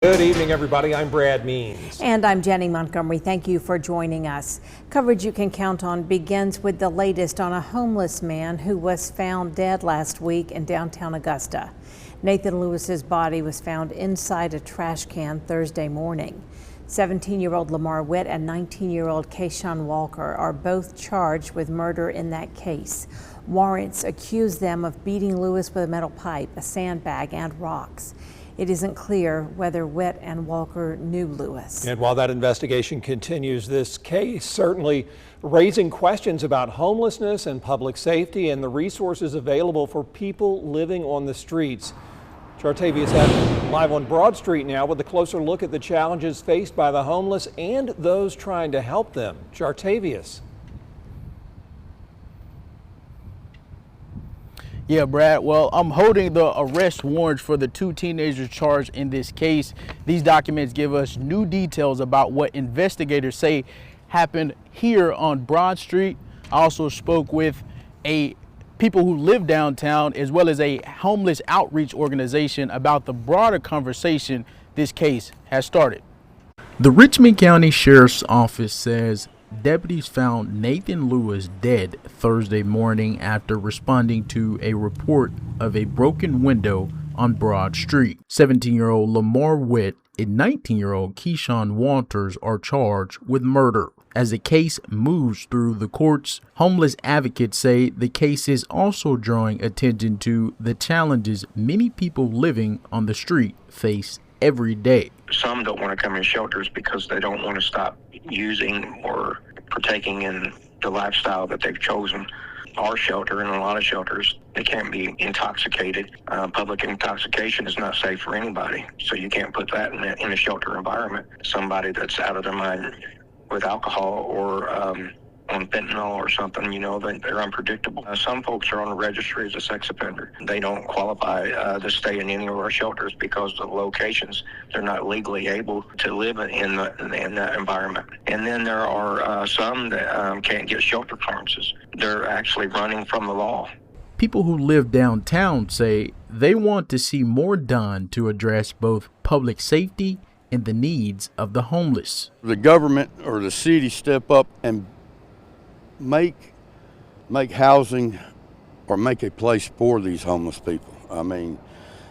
Good evening, everybody. I'm Brad Means. And I'm Jenny Montgomery. Thank you for joining us. Coverage you can count on begins with the latest on a homeless man who was found dead last week in downtown Augusta. Nathan Lewis's body was found inside a trash can Thursday morning. 17-year-old Lamar Witt and 19-year-old Keshaun Walters are both charged with murder in that case. Warrants accuse them of beating Lewis with a metal pipe, a sandbag, and rocks. It isn't clear whether Witt and Walker knew Lewis. And while that investigation continues, this case certainly raising questions about homelessness and public safety and the resources available for people living on the streets. Chartavius Admin live on Broad Street now with a closer look at the challenges faced by the homeless and those trying to help them. Chartavius. Yeah, Brad. Well, I'm holding the arrest warrants for the two teenagers charged in this case. These documents give us new details about what investigators say happened here on Broad Street. I also spoke with people who live downtown as well as a homeless outreach organization about the broader conversation this case has started. The Richmond County Sheriff's Office says deputies found Nathan Lewis dead Thursday morning after responding to a report of a broken window on Broad Street. 17-year-old Lamar Witt and 19-year-old Keshaun Walters are charged with murder. As the case moves through the courts, homeless advocates say the case is also drawing attention to the challenges many people living on the street face every day. Some don't want to come in shelters because they don't want to stop using or partaking in the lifestyle that they've chosen. Our shelter and a lot of shelters, they can't be intoxicated. Public intoxication is not safe for anybody, so you can't put that in a shelter environment. Somebody that's out of their mind with alcohol or on fentanyl or something, they're unpredictable. Some folks are on the registry as a sex offender. They don't qualify to stay in any of our shelters because of the locations. They're not legally able to live in that environment. And then there are some that can't get shelter clearances. They're actually running from the law. People who live downtown say they want to see more done to address both public safety and the needs of the homeless. The government or the city step up and make housing or make a place for these homeless people. I mean,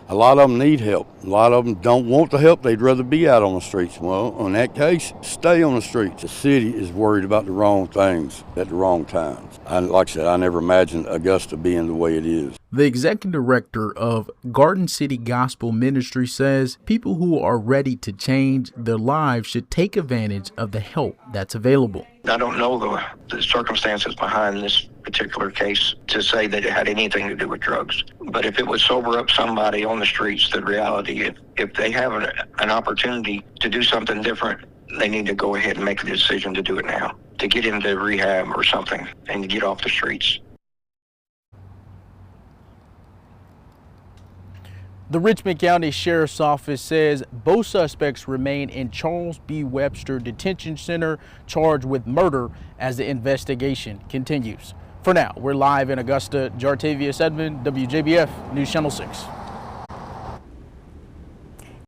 a lot of them need help. A lot of them don't want the help. They'd rather be out on the streets. Well, in that case, stay on the streets. The city is worried about the wrong things at the wrong times. Like I said, I never imagined Augusta being the way it is. The executive director of Garden City Gospel Ministry says people who are ready to change their lives should take advantage of the help that's available. I don't know the circumstances behind this particular case to say that it had anything to do with drugs. But if it would sober up somebody on the streets, the reality, if they have an opportunity to do something different, they need to go ahead and make a decision to do it now, to get into rehab or something and to get off the streets. The Richmond County Sheriff's Office says both suspects remain in Charles B. Webster Detention Center charged with murder as the investigation continues. For now, we're live in Augusta. Chartavius Edmond, WJBF News Channel 6.